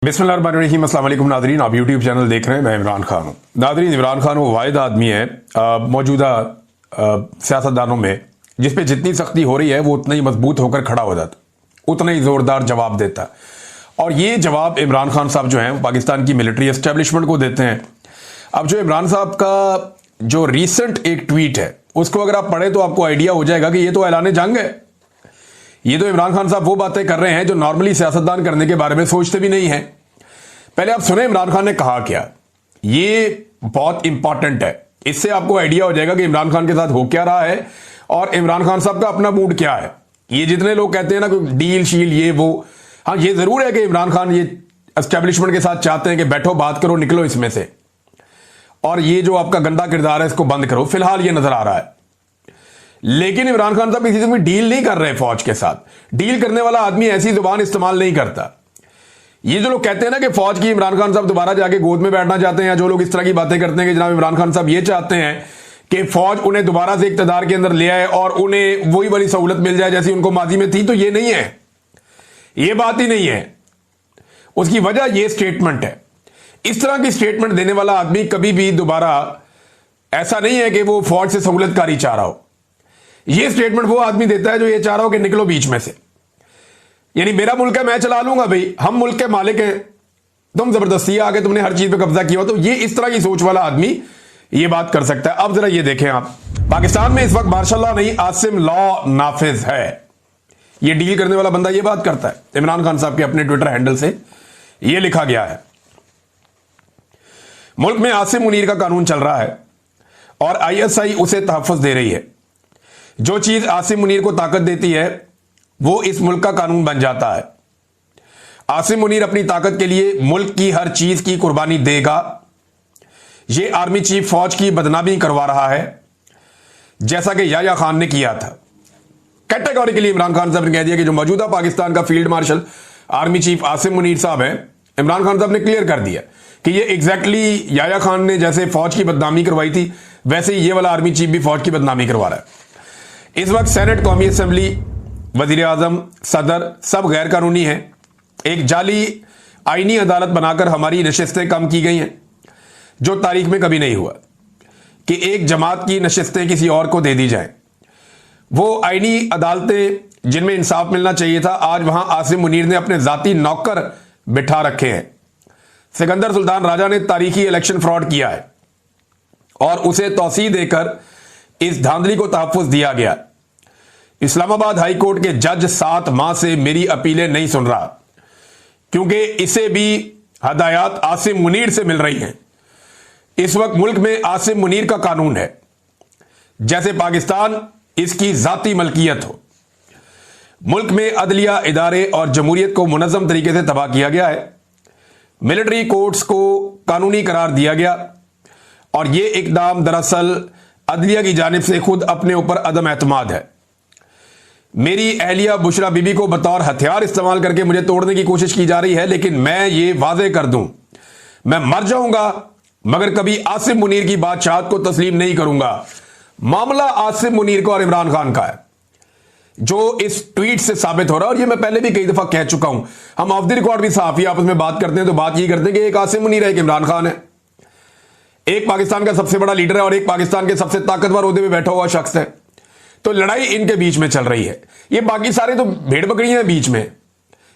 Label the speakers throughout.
Speaker 1: बिस्मिल्लाहिर्रहमानिर्रहीम, अस्सलाम वालेकुम नादरीन। आप यूट्यूब चैनल देख रहे हैं, मैं इमरान खान हूँ। नादरीन, इमरान खान वो वाहिद आदमी है मौजूदा सियासतदानों में जिस पे जितनी सख्ती हो रही है वो उतना ही मजबूत होकर खड़ा हो जाता, उतना ही जोरदार जवाब देता। और ये जवाब इमरान खान साहब जो हैं पाकिस्तान की मिलिट्री एस्टेब्लिशमेंट को देते हैं। अब जो इमरान साहब का जो रिसेंट एक ट्वीट है उसको अगर आप पढ़े तो आपको आइडिया हो जाएगा कि ये तो ऐलान जंग है। ये तो इमरान खान साहब वो बातें कर रहे हैं जो नॉर्मली सियासतदान करने के बारे में सोचते भी नहीं है। पहले आप सुने इमरान खान ने कहा क्या, ये बहुत इंपॉर्टेंट है। इससे आपको आइडिया हो जाएगा कि इमरान खान के साथ हो क्या रहा है और इमरान खान साहब का अपना मूड क्या है। ये जितने लोग कहते हैं ना कोई डील शील ये वो, हाँ ये जरूर है कि इमरान खान ये एस्टेब्लिशमेंट के साथ चाहते हैं कि बैठो बात करो, निकलो इसमें से, और ये जो आपका गंदा किरदार है इसको बंद करो। फिलहाल ये नजर आ रहा है। लेकिन इमरान खान साहब किसी से कोई डील नहीं कर रहे फौज के साथ। डील करने वाला आदमी ऐसी जुबान इस्तेमाल नहीं करता। ये जो लोग कहते हैं ना कि फौज की इमरान खान साहब दोबारा जाके गोद में बैठना चाहते हैं, या जो लोग इस तरह की बातें करते हैं कि जनाब इमरान खान साहब ये चाहते हैं कि फौज उन्हें दोबारा से इक्तदार के अंदर ले आए और उन्हें वही वाली सहूलत मिल जाए जैसी उनको माजी में थी, तो ये नहीं है, ये बात ही नहीं है। उसकी वजह ये स्टेटमेंट है। इस तरह की स्टेटमेंट देने वाला आदमी कभी भी दोबारा, ऐसा नहीं है कि वो फौज से सहूलतकारी चाह रहा हो। ये स्टेटमेंट वो आदमी देता है जो ये चाह रहा हो कि निकलो बीच में से, यानी मेरा मुल्क है मैं चला लूंगा, भाई हम मुल्क के मालिक हैं, तुम जबरदस्ती आके तुमने हर चीज पे कब्जा किया हो। तो ये इस तरह की सोच वाला आदमी ये बात कर सकता है। अब जरा ये देखें आप, पाकिस्तान में इस वक्त मार्शल नहीं आसिम लॉ नाफिज है। ये डील करने वाला बंदा ये बात करता है। इमरान खान साहब के अपने ट्विटर हैंडल से ये लिखा गया है, मुल्क में आसिम मुनीर का कानून चल रहा है और ISI उसे तहफ़्फ़ुज़ दे रही है। जो चीज आसिम मुनीर को ताकत देती है वो इस मुल्क का कानून बन जाता है। आसिम मुनीर अपनी ताकत के लिए मुल्क की हर चीज की कुर्बानी देगा। ये आर्मी चीफ फौज की बदनामी करवा रहा है जैसा कि याह्या खान ने किया था। कैटेगोरिकली इमरान खान साहब ने कह दिया कि जो मौजूदा पाकिस्तान का field marshal army chief Asim Munir साहब हैं, इमरान खान साहब ने क्लियर कर दिया कि ये एग्जैक्टली याह्या खान ने जैसे फौज की बदनामी करवाई थी वैसे ही ये वाला आर्मी चीफ भी फौज की बदनामी करवा रहा है। इस वक्त सेनेट, कौमी असेंबली, वजीर आजम, सदर सब गैर कानूनी है। एक जाली आईनी अदालत बनाकर हमारी नशिस्तें कम की गई हैं, जो तारीख में कभी नहीं हुआ कि एक जमात की नशिस्तें किसी और को दे दी जाएं। वो आईनी अदालतें जिनमें इंसाफ मिलना चाहिए था, आज वहां आसिम मुनीर ने अपने जाती नौकर बिठा रखे हैं। सिकंदर सुल्तान राजा ने तारीखी इलेक्शन फ्रॉड किया है और उसे तौसीह देकर इस धांधली को तहफ़्फ़ुज़ दिया गया। इस्लामाबाद हाई कोर्ट के जज 7 माह से मेरी अपीलें नहीं सुन रहा क्योंकि इसे भी हदायत आसिम मुनीर से मिल रही हैं। इस वक्त मुल्क में आसिम मुनीर का कानून है जैसे पाकिस्तान इसकी जाती मलकियत हो। मुल्क में अदलिया, इदारे और जमहूरियत को मुनज़्ज़म तरीके से तबाह किया गया है। मिलिट्री कोर्ट्स को कानूनी करार दिया गया और यह इकदाम दरअसल अदलिया की जानिब से खुद अपने ऊपर अदम एतमाद है। मेरी अहलिया बुशरा बीबी को बतौर हथियार इस्तेमाल करके मुझे तोड़ने की कोशिश की जा रही है, लेकिन मैं ये वाज़ेह कर दूं, मैं मर जाऊंगा मगर कभी आसिम मुनीर की बादशाहत को तस्लीम नहीं करूंगा। मामला आसिम मुनीर का और इमरान खान का है जो इस ट्वीट से साबित हो रहा है। और ये मैं पहले भी कई दफा कह चुका हूं, हम ऑफ द रिकॉर्ड भी सहाफी आपस में बात करते हैं तो बात ये करते हैं कि एक आसिम मुनीर है, एक इमरान खान है, एक पाकिस्तान का सबसे बड़ा लीडर है और एक पाकिस्तान के सबसे ताकतवर ओहदे में बैठा हुआ शख्स है। तो लड़ाई इनके बीच में चल रही है। ये बाकी सारे तो भेड़ बकरियां हैं बीच में,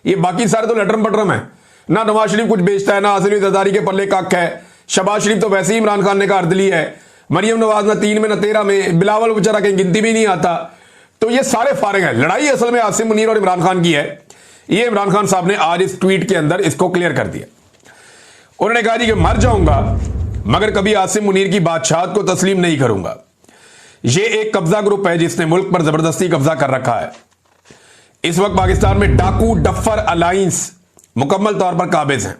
Speaker 1: ये बाकी सारे तो लटरम पटरम है। ना नवाज शरीफ कुछ बेचता है, ना आसिम जरदारी के पल्ले कख है। शहबाज शरीफ तो वैसे ही इमरान खान ने कहा अर्दली है। मरियम नवाज ना 3 में ना 13 में, बिलावल बेचारा कहीं गिनती भी नहीं आता। तो ये सारे फारिग हैं। लड़ाई असल में आसिम मुनीर और इमरान खान की है। ये इमरान खान साहब ने आज इस ट्वीट के अंदर इसको क्लियर कर दिया। उन्होंने कहा कि मर जाऊंगा मगर कभी आसिम मुनीर की बादशाहत को तस्लीम नहीं करूंगा। यह एक कब्जा ग्रुप है जिसने मुल्क पर जबरदस्ती कब्जा कर रखा है। इस वक्त पाकिस्तान में डाकू डफर अलायंस मुकम्मल तौर पर काबिज हैं।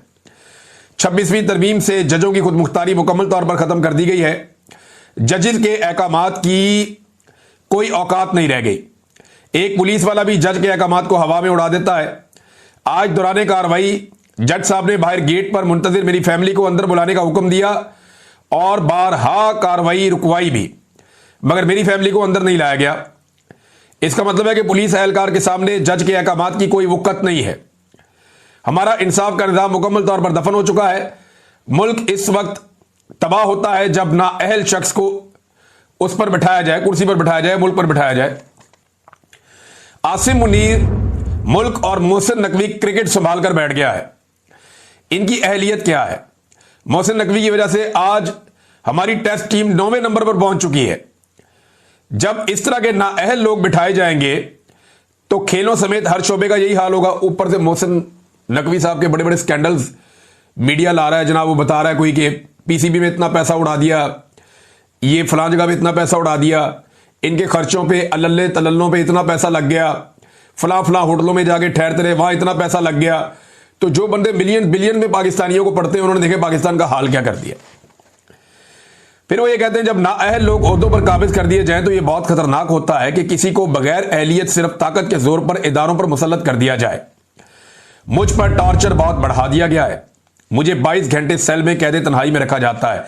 Speaker 1: 26वीं तरमीम से जजों की खुद मुख्तारी मुकम्मल तौर पर खत्म कर दी गई है। जजेस के अहकामात की कोई औकात नहीं रह गई। एक पुलिस वाला भी जज के अहकामात को हवा में उड़ा देता है। आज दौरान कार्रवाई जज साहब ने बाहर गेट पर मुंतजिर मेरी फैमिली को अंदर बुलाने का हुक्म दिया और बारहा कार्रवाई रुकवाई भी, मगर मेरी फैमिली को अंदर नहीं लाया गया। इसका मतलब है कि पुलिस एहलकार के सामने जज के अहकामात की कोई वक़्त नहीं है। हमारा इंसाफ का निजाम मुकम्मल तौर पर दफन हो चुका है। मुल्क इस वक्त तबाह होता है जब नाअहल शख्स को उस पर बिठाया जाए, कुर्सी पर बिठाया जाए, मुल्क पर बिठाया जाए। आसिम मुनीर मुल्क और मोहसिन नकवी क्रिकेट संभाल कर बैठ गया है। इनकी अहलियत क्या है? मोहसिन नकवी की वजह से आज हमारी टेस्ट टीम 9वें नंबर पर पहुंच चुकी है। जब इस तरह के नाअहल लोग बिठाए जाएंगे तो खेलों समेत हर शोबे का यही हाल होगा। ऊपर से मोहसिन नकवी साहब के बड़े बड़े स्कैंडल्स मीडिया ला रहा है जनाब। वो बता रहा है कोई कि पीसीबी में इतना पैसा उड़ा दिया, ये फलां जगह पे इतना पैसा उड़ा दिया, इनके खर्चों पे अल्ले तल्लों पे इतना पैसा लग गया, फलां फलां होटलों में जाके ठहरते रहे, वहां इतना पैसा लग गया। तो जो बंदे मिलियन बिलियन में पाकिस्तानियों को पढ़ते हैं, उन्होंने देखे पाकिस्तान का हाल क्या कर दिया। फिर वो ये कहते हैं जब नाअहल लोग ओहदों पर काबिज कर दिए जाएं तो ये बहुत खतरनाक होता है कि किसी को बगैर अहलियत सिर्फ ताकत के जोर पर इदारों पर मुसल्लत कर दिया जाए। मुझ पर टॉर्चर बहुत बढ़ा दिया गया है। मुझे 22 घंटे सेल में कैद तन्हाई में रखा जाता है।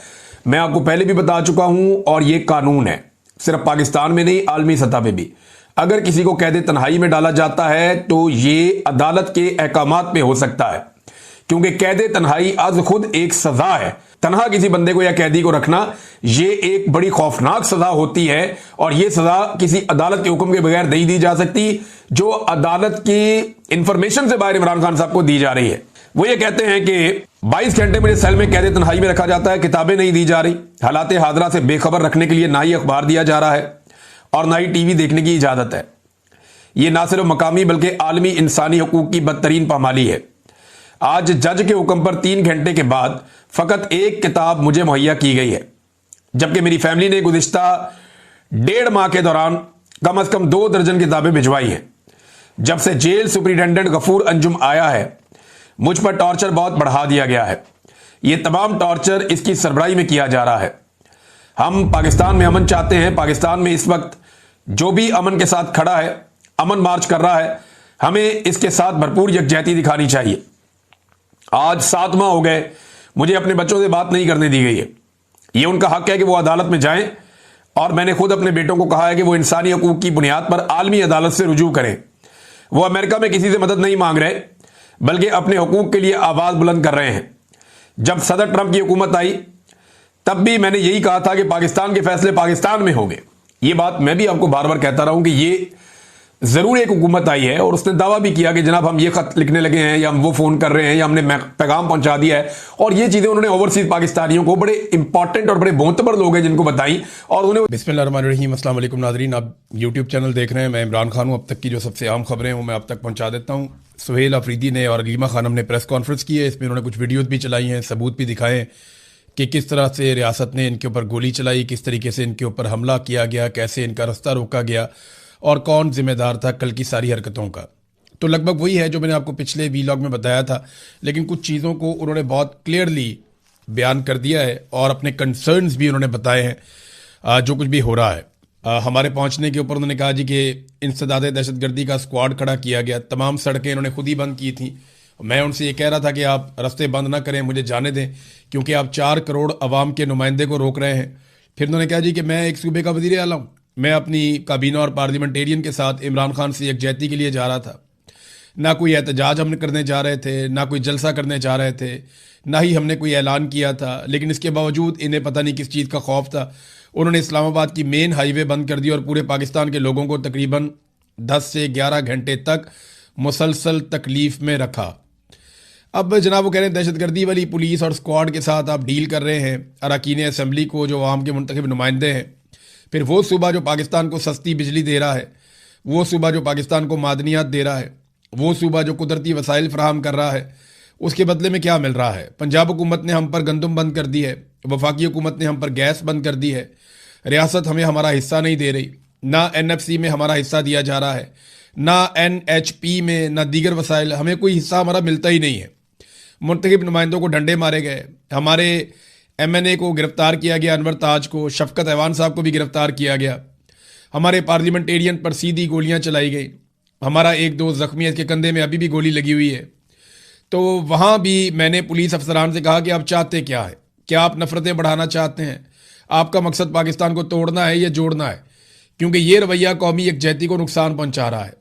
Speaker 1: मैं आपको पहले भी बता चुका हूं और ये कानून है, सिर्फ पाकिस्तान में नहीं, आलमी सतह पे भी। अगर किसी को कैद तन्हाई में डाला जाता है तो ये अदालत के अहकामात पे हो सकता है, क्योंकि कैद तन्हाई आज खुद एक सजा है। तनहा किसी बंदे को या कैदी को रखना ये एक बड़ी खौफनाक सजा होती है और ये सजा किसी अदालत के हुक्म के बगैर नहीं दी जा सकती, जो अदालत की इंफॉर्मेशन से बाहर इमरान खान साहब को दी जा रही है। वो ये कहते हैं कि 22 घंटे मुझे सेल में कैद तन्हाई में रखा जाता है, किताबें नहीं दी जा रही, हालात हादरा से बेखबर रखने के लिए ना ही अखबार दिया जा रहा है और ना ही टीवी देखने की इजाजत है। यह ना सिर्फ मकामी बल्कि आलमी इंसानी हकूक की बदतरीन पामाली है। आज जज के हुक्म पर 3 घंटे के बाद फकत एक किताब मुझे मुहैया की गई है, जबकि मेरी फैमिली ने गुज़िश्ता 1.5 माह के दौरान कम से कम 2 दर्जन किताबें भिजवाई हैं। जब से जेल सुपरिटेंडेंट गफूर अंजुम आया है, मुझ पर टॉर्चर बहुत बढ़ा दिया गया है। यह तमाम टॉर्चर इसकी सरबराही में किया जा रहा है। हम पाकिस्तान में अमन चाहते हैं। पाकिस्तान में इस वक्त जो भी अमन के साथ खड़ा है, अमन मार्च कर रहा है, हमें इसके साथ भरपूर यकजहती दिखानी चाहिए। आज 7 माह हो गए मुझे अपने बच्चों से बात नहीं करने दी गई है। यह उनका हक है कि वो अदालत में जाएं और मैंने खुद अपने बेटों को कहा है कि वो इंसानी हकूक की बुनियाद पर आलमी अदालत से रुजू करें। वो अमेरिका में किसी से मदद नहीं मांग रहे, बल्कि अपने हकूक के लिए आवाज बुलंद कर रहे हैं। जब सदर ट्रंप की हुकूमत आई तब भी मैंने यही कहा था कि पाकिस्तान के फैसले पाकिस्तान में होंगे। ये बात मैं भी आपको बार बार कहता रहा हूं कि ये जरूर एक हुकूमत आई है और उसने दावा भी किया कि जनाब हम ये खत लिखने लगे हैं या हम वो फोन कर रहे हैं या हमने पैगाम पहुंचा दिया है, और ये चीजें उन्होंने ओवरसीज पाकिस्तानियों को, बड़े इंपॉर्टेंट और बड़े मोतबर लोग हैं जिनको बताई और उन्हें।
Speaker 2: बिस्मिल्लाहिर्रहमानिर्रहीम, अस्सलाम वालेकुम नाज़रीन, आप यूट्यूब चैनल देख रहे हैं। मैं इमरान खान हूं। अब तक की जो सबसे अहम खबरें हैं वो मैं आप तक पहुंचा देता हूं। सुहेल अफरीदी ने और अलीमा खानम ने प्रेस कॉन्फ्रेंस की है। इसमें उन्होंने कुछ वीडियोज़ भी चलाई हैं, सबूत भी दिखाए कि किस तरह से रियासत ने इनके ऊपर गोली चलाई, किस तरीके से इनके ऊपर हमला किया गया, कैसे इनका रास्ता रोका गया और कौन जिम्मेदार था कल की सारी हरकतों का। तो लगभग वही है जो मैंने आपको पिछले वीलॉग में बताया था, लेकिन कुछ चीज़ों को उन्होंने बहुत क्लियरली बयान कर दिया है और अपने कंसर्न्स भी उन्होंने बताए हैं जो कुछ भी हो रहा है। हमारे पहुंचने के ऊपर उन्होंने कहा जी कि इंसदाद दहशतगर्दी का स्क्वाड खड़ा किया गया, तमाम सड़कें इन्होंने खुद ही बंद की थी। मैं उनसे ये कह रहा था कि आप रास्ते बंद ना करें, मुझे जाने दें, क्योंकि आप 4 करोड़ अवाम के नुमाइंदे को रोक रहे हैं। फिर उन्होंने कहा जी कि मैं एक सूबे का वज़ीर आला हूँ, मैं अपनी काबीना और पार्लियामेंटेरियन के साथ इमरान खान से यकजहती के लिए जा रहा था। ना कोई एहतजाज हम करने जा रहे थे, ना कोई जलसा करने जा रहे थे, ना ही हमने कोई ऐलान किया था, लेकिन इसके बावजूद इन्हें पता नहीं किस चीज़ का खौफ था। उन्होंने इस्लामाबाद की मेन हाईवे बंद कर दी और पूरे पाकिस्तान के लोगों को तकरीबन 10 से 11 घंटे तक मुसलसल तकलीफ में रखा। अब जनाब वो कह रहे हैं दहशतगर्दी वाली पुलिस और स्क्वाड के साथ आप डील कर रहे हैं अरकान असम्बली को, जो आवाम के मुंतखब नुमाइंदे हैं। फिर वो सूबा जो पाकिस्तान को सस्ती बिजली दे रहा है, वो सूबा जो पाकिस्तान को मादनियात दे रहा है, वो सूबा जो कुदरती वसाइल फराहम कर रहा है, उसके बदले में क्या मिल रहा है? पंजाब हुकूमत ने हम पर गंदम बंद कर दी है, वफाकी हुकूमत ने हम पर गैस बंद कर दी है, रियासत हमें हमारा हिस्सा नहीं दे रही, ना NFC में हमारा हिस्सा दिया जा रहा है, ना NHP में, ना दीगर वसाइल, हमें कोई हिस्सा हमारा मिलता ही नहीं है। मुंतखब नुमाइंदों को डंडे मारे गए, हमारे MNA को गिरफ्तार किया गया, अनवर ताज को, शफकत ऐवान साहब को भी गिरफ्तार किया गया, हमारे पार्लियामेंटेरियन पर सीधी गोलियां चलाई गई, हमारा एक दोस्त जख्मी है, इसके कंधे में अभी भी गोली लगी हुई है। तो वहाँ भी मैंने पुलिस अफसरान से कहा कि आप चाहते क्या है? क्या आप नफरतें बढ़ाना चाहते हैं? आपका मकसद पाकिस्तान को तोड़ना है या जोड़ना है? क्योंकि ये रवैया कौमी यकजहती को नुकसान पहुँचा रहा है।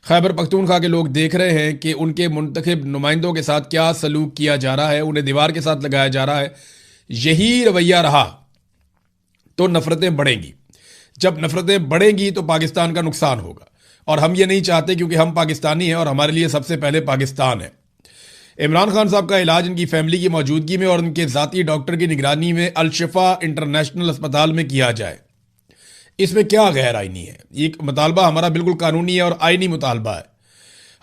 Speaker 2: खैबर पख्तूनख्वा के लोग देख रहे हैं कि उनके मुंतखब नुमाइंदों के साथ क्या सलूक किया जा रहा है, उन्हें दीवार के साथ लगाया जा रहा है। यही रवैया रहा तो नफरतें बढ़ेंगी। जब नफरतें बढ़ेंगी तो पाकिस्तान का नुकसान होगा, और हम ये नहीं चाहते, क्योंकि हम पाकिस्तानी हैं और हमारे लिए सबसे पहले पाकिस्तान है। इमरान खान साहब का इलाज इनकी फैमिली की मौजूदगी में और उनके ज़ाती डॉक्टर की निगरानी में अल-शिफा इंटरनेशनल अस्पताल में किया जाए। इसमें क्या गैर आइनी है? ये मुतालबा हमारा बिल्कुल कानूनी है और आइनी मुतालबा है।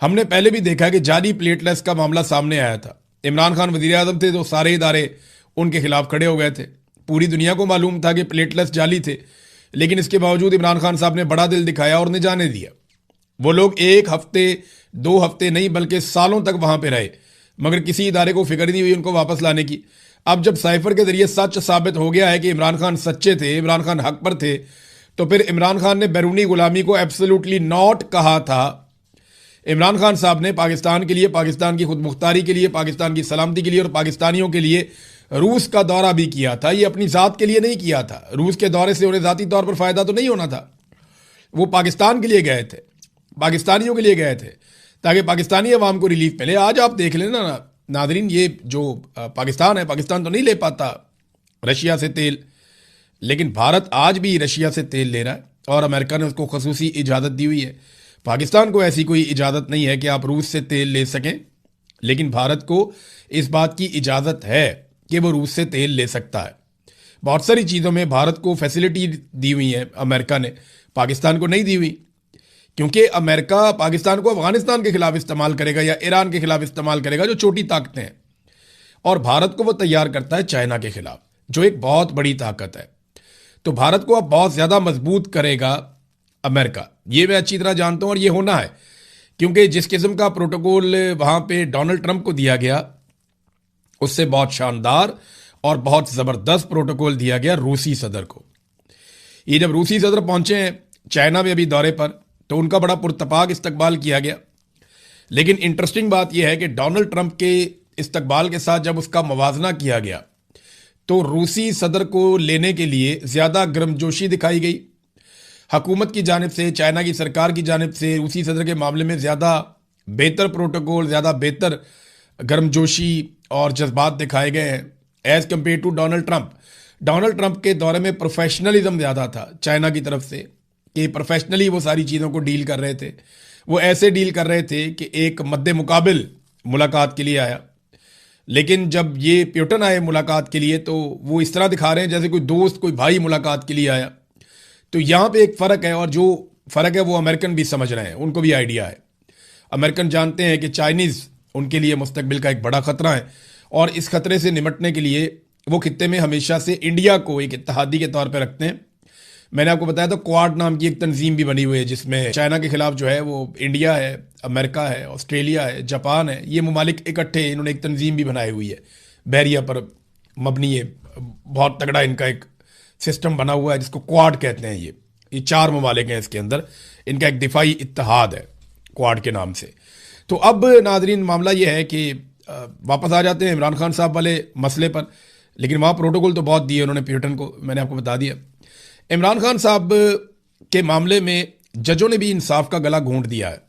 Speaker 2: हमने पहले भी देखा कि जाली प्लेटलेट्स का मामला सामने आया था। इमरान खान वज़ीर आज़म थे तो सारे इदारे उनके खिलाफ खड़े हो गए थे। पूरी दुनिया को मालूम था कि प्लेटलेट्स जाली थे, लेकिन इसके बावजूद इमरान खान साहब ने बड़ा दिल दिखाया और उन्हें जाने दिया। वो लोग 1 हफ्ते 2 हफ्ते नहीं बल्कि सालों तक वहां पर रहे, मगर किसी इदारे को फिक्र नहीं हुई उनको वापस लाने की। अब जब साइफर के जरिए सच साबित हो गया है कि इमरान खान सच्चे थे, इमरान खान हक पर थे, तो फिर इमरान खान ने बैरूनी गुलामी को एब्सोल्युटली नॉट कहा था। इमरान खान साहब ने पाकिस्तान के लिए, पाकिस्तान की खुद मुख्तारी के लिए, पाकिस्तान की सलामती के लिए और पाकिस्तानियों के लिए रूस का दौरा भी किया था। ये अपनी ज़ात के लिए नहीं किया था। रूस के दौरे से उन्हें ज़ाती तौर पर फ़ायदा तो नहीं होना था। वो पाकिस्तान के लिए गए थे, पाकिस्तानियों के लिए गए थे, ताकि पाकिस्तानी अवाम को रिलीफ मिले। आज आप देख लेना नादरीन, ये जो पाकिस्तान है, पाकिस्तान तो नहीं ले पाता रशिया से तेल, लेकिन भारत आज भी रशिया से तेल ले रहा है और अमेरिका ने उसको खसूसी इजाज़त दी हुई है। पाकिस्तान को ऐसी कोई इजाज़त नहीं है कि आप रूस से तेल ले सकें, लेकिन भारत को इस बात की इजाज़त है कि वो रूस से तेल ले सकता है। बहुत सारी चीज़ों में भारत को फैसिलिटी दी हुई है अमेरिका ने, पाकिस्तान को नहीं दी हुई, क्योंकि अमेरिका पाकिस्तान को अफगानिस्तान के खिलाफ इस्तेमाल करेगा या ईरान के खिलाफ इस्तेमाल करेगा, जो छोटी ताकतें हैं, और भारत को वो तैयार करता है चाइना के खिलाफ, जो एक बहुत बड़ी ताकत है। तो भारत को अब बहुत ज़्यादा मजबूत करेगा अमेरिका, ये मैं अच्छी तरह जानता हूं, और ये होना है, क्योंकि जिस किस्म का प्रोटोकॉल वहां पे डोनाल्ड ट्रंप को दिया गया, उससे बहुत शानदार और बहुत ज़बरदस्त प्रोटोकॉल दिया गया रूसी सदर को। ये जब रूसी सदर पहुंचे हैं चाइना में अभी दौरे पर, तो उनका बड़ा पुरतपाक इस्तकबाल किया गया। लेकिन इंटरेस्टिंग बात यह है कि डोनाल्ड ट्रंप के इस्तकबाल के साथ जब उसका मवाजना किया गया, तो रूसी सदर को लेने के लिए ज़्यादा गर्मजोशी दिखाई गई। हुकूमत की जानिब से, चाइना की सरकार की जानिब से रूसी सदर के मामले में ज़्यादा बेहतर प्रोटोकॉल, ज़्यादा बेहतर गर्मजोशी और जज्बात दिखाए गए हैं as compared to Donald Trump. Donald Trump के दौरे में प्रोफेशनलिज्म ज़्यादा था चाइना की तरफ से, कि प्रोफेशनली वो सारी चीज़ों को डील कर रहे थे। वो ऐसे डील कर रहे थे कि एक मद्दे मुकाबिल मुलाकात के लिए आया, लेकिन जब ये प्यूटन आए मुलाकात के लिए, तो वो इस तरह दिखा रहे हैं जैसे कोई दोस्त, कोई भाई मुलाकात के लिए आया। तो यहाँ पे एक फ़र्क है, और जो फ़र्क है वो अमेरिकन भी समझ रहे हैं, उनको भी आइडिया है। अमेरिकन जानते हैं कि चाइनीज़ उनके लिए मुस्तकबिल का एक बड़ा ख़तरा है, और इस खतरे से निपटने के लिए वो खित्ते में हमेशा से इंडिया को एक इत्तेहादी के तौर पर रखते हैं। मैंने आपको बताया था क्वाड नाम की एक तंजीम भी बनी हुई है, जिसमें चाइना के खिलाफ जो है वो इंडिया है, अमेरिका है, ऑस्ट्रेलिया है, जापान है, ये ममालिक इकट्ठे इन्होंने एक तंजीम भी बनाई हुई है, बहरिया पर मबनी है। बहुत तगड़ा इनका एक सिस्टम बना हुआ है जिसको क्वाड कहते हैं। ये 4 ममालिक हैं इसके अंदर, इनका एक दिफाई इत्तेहाद है क्वाड के नाम से। तो अब नाजरीन मामला ये है कि वापस आ जाते हैं इमरान खान साहब वाले मसले पर, लेकिन वहाँ प्रोटोकॉल तो बहुत दिए उन्होंने प्यूटन को, मैंने आपको बता दिया। इमरान खान साहब के मामले में जजों ने भी इंसाफ का गला घोंट दिया है।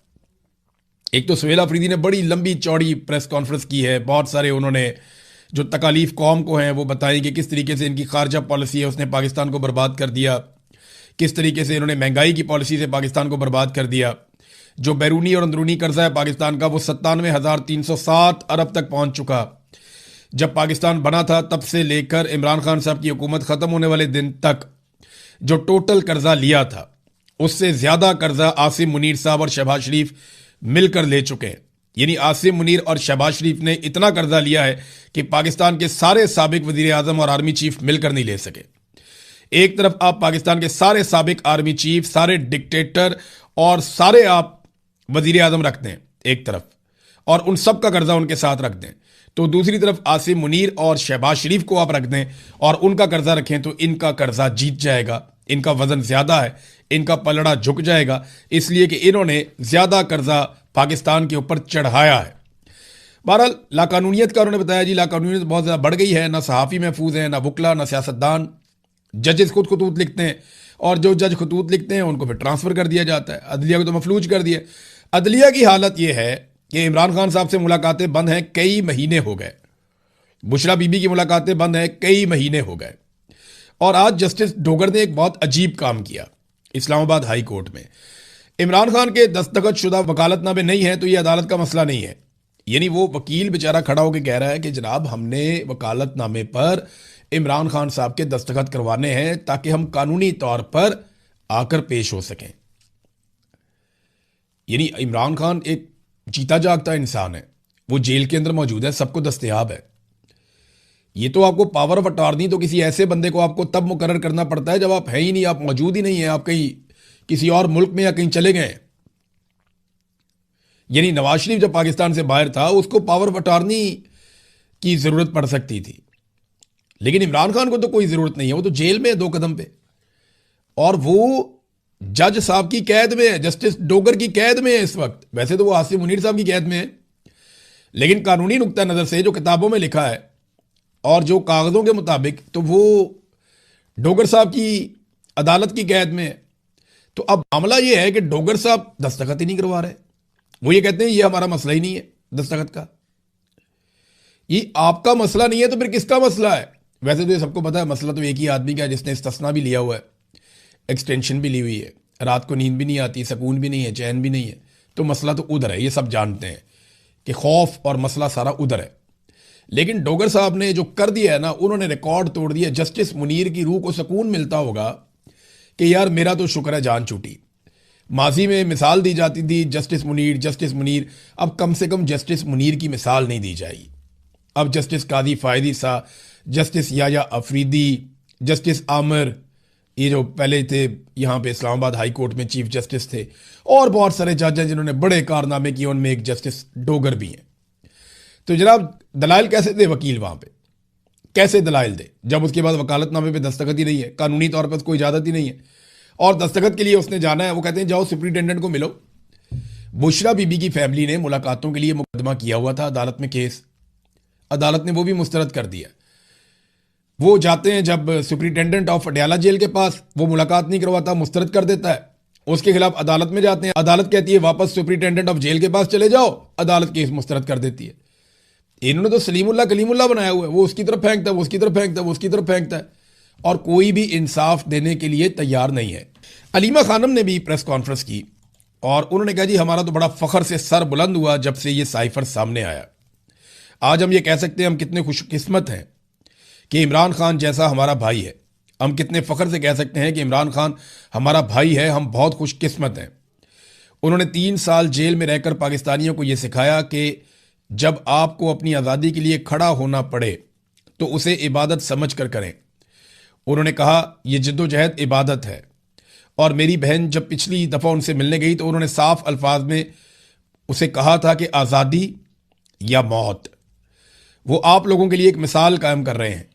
Speaker 2: एक तो सुहेल अफरीदी ने बड़ी लंबी चौड़ी प्रेस कॉन्फ्रेंस की है, बहुत सारे उन्होंने जो तकालीफ कौम को हैं वो बताई कि किस तरीके से इनकी खारजा पॉलिसी है उसने पाकिस्तान को बर्बाद कर दिया, किस तरीके से इन्होंने महंगाई की पॉलिसी से पाकिस्तान को बर्बाद कर दिया। जो बैरूनी और अंदरूनी कर्जा है पाकिस्तान का वो 97,307 अरब तक पहुंच चुका। जब पाकिस्तान बना था तब से लेकर इमरान खान साहब की हुकूमत ख़त्म होने वाले दिन तक जो टोटल कर्जा लिया था, उससे ज़्यादा कर्जा आसिम मुनीर साहब और शहबाज शरीफ मिलकर ले चुके हैं। यानी आसिम मुनीर और शहबाज शरीफ ने इतना कर्जा लिया है कि पाकिस्तान के सारे साबिक वज़ीर आज़म और आर्मी चीफ मिलकर नहीं ले सके। एक तरफ आप पाकिस्तान के सारे साबिक आर्मी चीफ, सारे डिक्टेटर और सारे आप वज़ीर आज़म रखते हैं एक तरफ, और उन सब का कर्जा उनके साथ रख दें, तो दूसरी तरफ आसिम मुनीर और शहबाज शरीफ को आप रख दें और उनका कर्जा रखें, तो इनका कर्जा जीत जाएगा। इनका वजन ज्यादा है, इनका पलड़ा झुक जाएगा, इसलिए कि इन्होंने ज्यादा कर्जा पाकिस्तान के ऊपर चढ़ाया है। बहरहाल लाकानूनियत का उन्होंने बताया जी, लाकानूनियत बहुत ज़्यादा बढ़ गई है, ना सहाफ़ी महफूज हैं, ना वकला, ना सियासतदान। जजेस खुद खतूत लिखते हैं, और जो जज खतूत लिखते हैं उनको फिर ट्रांसफ़र कर दिया जाता है, अदलिया को तो मफलूज कर दिया। अदलिया की हालत यह है कि इमरान खान साहब से मुलाकातें बंद हैं, कई महीने हो गए। बुशरा बीबी की मुलाकातें बंद हैं, कई महीने हो गए। और आज जस्टिस डोगर ने एक बहुत अजीब काम किया इस्लामाबाद हाई कोर्ट में। इमरान खान के दस्तखत शुदा वकालतनामे नहीं है तो यह अदालत का मसला नहीं है। यानी वो वकील बेचारा खड़ा होकर कह रहा है कि जनाब हमने वकालतनामे पर इमरान खान साहब के दस्तखत करवाने हैं ताकि हम कानूनी तौर पर आकर पेश हो सकें। यानी इमरान खान एक जीता जागता इंसान है, वो जेल के अंदर मौजूद है, सबको दस्तयाब है। ये तो आपको पावर ऑफ अटॉर्नी तो किसी ऐसे बंदे को आपको तब मुकर्रर करना पड़ता है जब आप है ही नहीं, आप मौजूद ही नहीं है, आप कहीं किसी और मुल्क में या कहीं चले गए। यानी नवाज शरीफ जब पाकिस्तान से बाहर था उसको पावर ऑफ अटॉर्नी की जरूरत पड़ सकती थी, लेकिन इमरान खान को तो कोई जरूरत नहीं है, वो तो जेल में है 2 कदम पे, और वो जज साहब की कैद में है, जस्टिस डोगर की कैद में है इस वक्त। वैसे तो वो आसिम मुनीर साहब की कैद में है, लेकिन कानूनी नुक्ता नजर से जो किताबों में लिखा है और जो कागजों के मुताबिक तो वो डोगर साहब की अदालत की कैद में है। तो अब मामला ये है कि डोगर साहब दस्तखत ही नहीं करवा रहे। वो ये कहते हैं ये हमारा मसला ही नहीं है दस्तखत का, ये आपका मसला नहीं है तो फिर किसका मसला है? वैसे तो ये सबको पता है मसला तो एक ही आदमी का है जिसने इस्तिस्ना भी लिया हुआ है, एक्सटेंशन भी ली हुई है, रात को नींद भी नहीं आती, सुकून भी नहीं है, चैन भी नहीं है। तो मसला तो उधर है, ये सब जानते हैं कि खौफ और मसला सारा उधर है। लेकिन डोगर साहब ने जो कर दिया है ना, उन्होंने रिकॉर्ड तोड़ दिया। जस्टिस मुनीर की रूह को सुकून मिलता होगा कि यार मेरा तो शुक्र है जान छूटी। माजी में मिसाल दी जाती थी जस्टिस मुनीर जस्टिस मुनीर, अब कम से कम जस्टिस मुनीर की मिसाल नहीं दी जाएगी। अब जस्टिस कादी फायदी सा, जस्टिस याया अफरीदी, जस्टिस आमिर, ये जो पहले थे यहाँ पे इस्लामाबाद हाई कोर्ट में चीफ जस्टिस थे, और बहुत सारे जज हैं जिन्होंने बड़े कारनामे किए, उनमें एक जस्टिस डोगर भी हैं। तो जनाब दलाइल कैसे दे वकील वहां पे, कैसे दलाइल दे जब उसके बाद वकालतनामे पे दस्तखत ही नहीं है, कानूनी तौर पर कोई इजाजत ही नहीं है, और दस्तखत के लिए उसने जाना है। वो कहते हैं जाओ सुप्रिंटेंडेंट को मिलो। बुशरा बीबी की फैमिली ने मुलाकातों के लिए मुकदमा किया हुआ था अदालत में केस, अदालत ने वो भी मुस्तरद कर दिया। वो जाते हैं जब सुप्रिंटेंडेंट ऑफ अडयाला जेल के पास, वो मुलाकात नहीं करवाता, मुस्तरद कर देता है। उसके खिलाफ अदालत में जाते हैं, अदालत कहती है वापस सुप्रिंटेंडेंट ऑफ जेल के पास चले जाओ, अदालत केस मुस्तरद कर देती है। इन्होंने तो सलीमुल्लाह कलीमुल्लाह बनाया हुआ है, वो उसकी तरफ फेंकता है, वो उसकी तरफ फेंकता है, वो उसकी तरफ फेंकता है, और कोई भी इंसाफ देने के लिए तैयार नहीं है। अलीमा खानम ने भी प्रेस कॉन्फ्रेंस की और उन्होंने कहा जी हमारा तो बड़ा फख्र से सर बुलंद हुआ जब से ये साइफर सामने आया। आज हम ये कह सकते हैं हम कितने खुशकिस्मत हैं कि इमरान खान जैसा हमारा भाई है। हम कितने फख्र से कह सकते हैं कि इमरान खान हमारा भाई है, हम बहुत खुशकिस्मत हैं। उन्होंने 3 साल जेल में रहकर पाकिस्तानियों को यह सिखाया कि जब आपको अपनी आज़ादी के लिए खड़ा होना पड़े तो उसे इबादत समझ कर करें। उन्होंने कहा यह जद्दोजहद इबादत है। और मेरी बहन जब पिछली दफ़ा उनसे मिलने गई तो उन्होंने साफ अल्फाज में उसे कहा था कि आज़ादी या मौत। वो आप लोगों के लिए एक मिसाल कायम कर रहे हैं,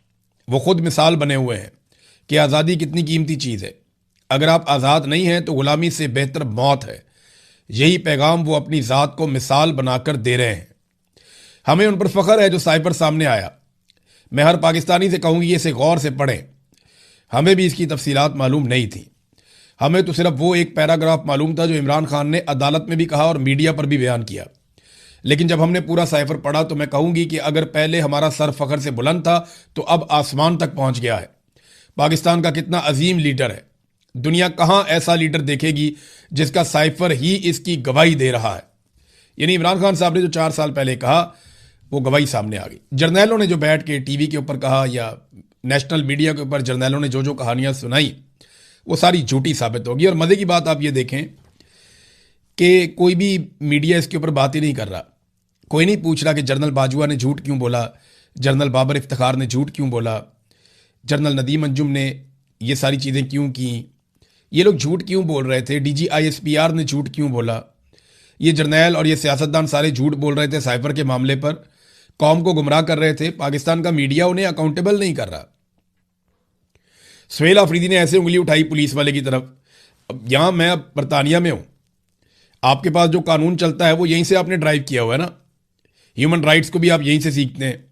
Speaker 2: वो खुद मिसाल बने हुए हैं कि आज़ादी कितनी कीमती चीज़ है। अगर आप आज़ाद नहीं हैं तो गुलामी से बेहतर मौत है। यही पैगाम वो अपनी ज़ात को मिसाल बनाकर दे रहे हैं। हमें उन पर फ़ख्र है जो साइबर सामने आया। मैं हर पाकिस्तानी से कहूँगी इसे गौर से पढ़ें। हमें भी इसकी तफसीलात मालूम नहीं थी, हमें तो सिर्फ वो एक पैराग्राफ मालूम था जो इमरान खान ने अदालत में भी कहा और मीडिया पर भी बयान किया। लेकिन जब हमने पूरा साइफर पढ़ा तो मैं कहूँगी कि अगर पहले हमारा सर फ़ख्र से बुलंद था तो अब आसमान तक पहुँच गया है। पाकिस्तान का कितना अजीम लीडर है, दुनिया कहाँ ऐसा लीडर देखेगी जिसका साइफर ही इसकी गवाही दे रहा है। यानी इमरान खान साहब ने जो 4 साल पहले कहा वो गवाही सामने आ गई। जर्नैलों ने जो बैठ के टीवी के ऊपर कहा या नेशनल मीडिया के ऊपर जर्नैलों ने जो जो कहानियां सुनाई वो सारी झूठी साबित होगी। और मज़े की बात आप ये देखें कि कोई भी मीडिया इसके ऊपर बात ही नहीं कर रहा। कोई नहीं पूछ रहा कि जनरल बाजवा ने झूठ क्यों बोला, जनरल बाबर इफ्तिखार ने झूठ क्यों बोला, जनरल नदीम अंजुम ने ये सारी चीज़ें क्यों की, ये लोग झूठ क्यों बोल रहे थे, DGISPR ने झूठ क्यों बोला, ये जर्नैल और ये सियासतदान सारे झूठ बोल रहे थे साइफर के मामले पर, कौम को गुमराह कर रहे थे। पाकिस्तान का मीडिया उन्हें अकाउंटेबल नहीं कर रहा। सुहेल अफरीदी ने ऐसे उंगली उठाई पुलिस वाले की तरफ। अब यहां मैं बरतानिया में हूं, आपके पास जो कानून चलता है वो यहीं से आपने ड्राइव किया हुआ है ना। ह्यूमन राइट्स को भी आप यहीं से सीखते हैं,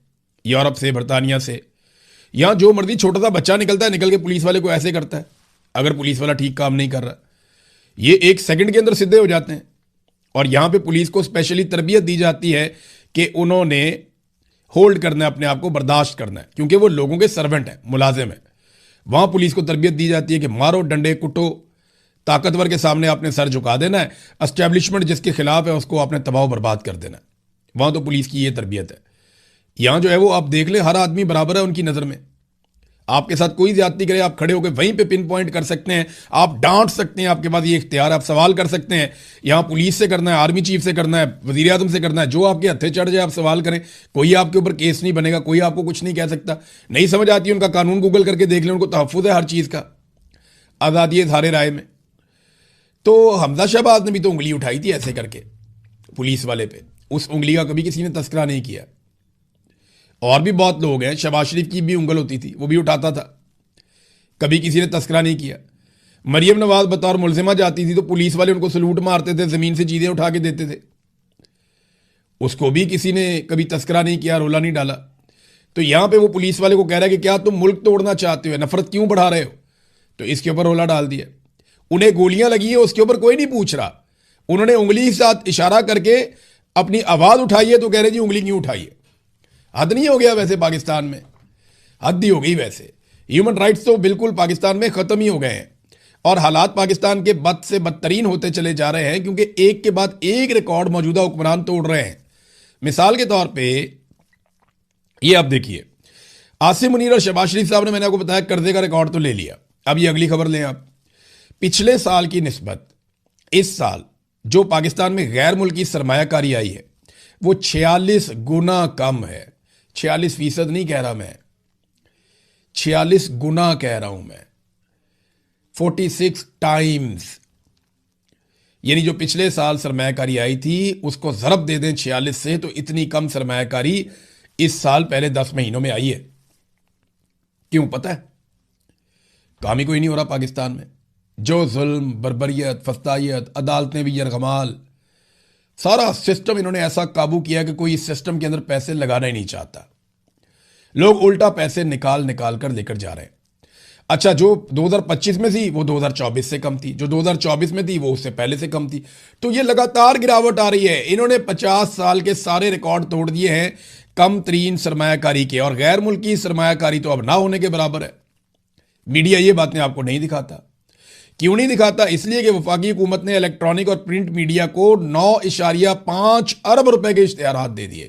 Speaker 2: यूरोप से, बरतानिया से। यहां जो मर्जी छोटा सा बच्चा निकलता है, निकल के पुलिस वाले को ऐसे करता है अगर पुलिस वाला ठीक काम नहीं कर रहा। ये 1 सेकंड के अंदर सीधे हो जाते हैं और यहां पे पुलिस को स्पेशली तरबियत दी जाती है कि उन्होंने होल्ड करना है, अपने आप को बर्दाश्त करना है, क्योंकि वो लोगों के सर्वेंट हैं, मुलाजिम हैं। वहां पुलिस को तरबियत दी जाती है कि मारो, डंडे, कुटो, ताकतवर के सामने आपने सर झुका देना है, एस्टेब्लिशमेंट जिसके खिलाफ है उसको आपने तबाह बर्बाद कर देना है। वहां तो पुलिस की ये तरबियत है। यहां जो है वो आप देख लें, हर आदमी बराबर है उनकी नजर में। आपके साथ कोई ज्यादती करे, आप खड़े होकर वहीं पे पिन पॉइंट कर सकते हैं, आप डांट सकते हैं, आपके पास ये इख्तियार है, आप सवाल कर सकते हैं। यहां पुलिस से करना है, आर्मी चीफ से करना है, वजीर आजम से करना है, जो आपके हत्थे चढ़ जाए आप सवाल करें, कोई आपके ऊपर केस नहीं बनेगा, कोई आपको कुछ नहीं कह सकता। नहीं समझ आती उनका कानून गूगल करके देख लें, उनको तहफ्फुज़ है हर चीज का, आजादी है सारे राय में। तो हमजा शहबाज ने भी तो उंगली उठाई थी ऐसे करके पुलिस वाले पे, उस उंगली का कभी किसी ने तस्करा नहीं किया। और भी बहुत लोग हैं, शहबाज शरीफ की भी उंगल होती थी, वो भी उठाता था, कभी किसी ने तस्करा नहीं किया। मरियम नवाज बतौर मुलजिमा जाती थी तो पुलिस वाले उनको सलूट मारते थे, जमीन से चीजें उठा के देते थे, उसको भी किसी ने कभी तस्करा नहीं किया, रोला नहीं डाला। तो यहां पे वो पुलिस वाले को कह रहा है कि क्या तुम मुल्क तोड़ना चाहते हो, नफरत क्यों बढ़ा रहे हो, तो इसके ऊपर रोला डाल दिया। उन्हें गोलियां लगी है, उसके ऊपर कोई नहीं पूछ रहा, उन्होंने उंगली के साथ इशारा करके अपनी आवाज उठाई है तो कह रहे जी उंगली क्यों उठाई है। हद नहीं हो गया वैसे पाकिस्तान में, हद ही हो गई वैसे। ह्यूमन राइट्स तो बिल्कुल पाकिस्तान में खत्म ही हो गए हैं और हालात पाकिस्तान के बद से बदतरीन होते चले जा रहे हैं, क्योंकि एक के बाद एक रिकॉर्ड मौजूदा हुक्मरान तोड़ रहे हैं। मिसाल के तौर पे ये आप देखिए, आसिम मुनीर और शहबाज शरीफ साहब ने, मैंने आपको बताया, कर्जे का रिकॉर्ड तो ले लिया। अब ये अगली खबर लें आप, पिछले साल की निस्बत इस साल जो पाकिस्तान में गैर मुल्की सरमायाकारी आई है वो 46 गुना कम है। 46% नहीं कह रहा मैं, 46 गुना कह रहा हूं मैं, 46 टाइम्स। यानी जो पिछले साल सरमायाकारी आई थी उसको जरब दे दें 46 से, तो इतनी कम सरमायाकारी इस साल पहले 10 महीनों में आई है। क्यों पता है? काम ही कोई नहीं हो रहा पाकिस्तान में। जो जुल्म, बर्बरियत, फस्तायत, अदालतें भी यरगमाल, सारा सिस्टम इन्होंने ऐसा काबू किया कि कोई इस सिस्टम के अंदर पैसे लगाना ही नहीं चाहता। लोग उल्टा पैसे निकाल निकाल कर लेकर जा रहे हैं। अच्छा, जो 2025 में थी वो 2024 से कम थी, जो 2024 में थी वो उससे पहले से कम थी। तो ये लगातार गिरावट आ रही है। इन्होंने 50 साल के सारे रिकॉर्ड तोड़ दिए हैं कम तरीन सरमायाकारी के, और गैर मुल्की सरमायाकारी तो अब ना होने के बराबर है। मीडिया ये बातें आपको नहीं दिखाता। क्यों नहीं दिखाता? इसलिए कि वफाकी हुकूमत ने इलेक्ट्रॉनिक और प्रिंट मीडिया को 9.5 अरब रुपए के इश्तिहारात दे दिए।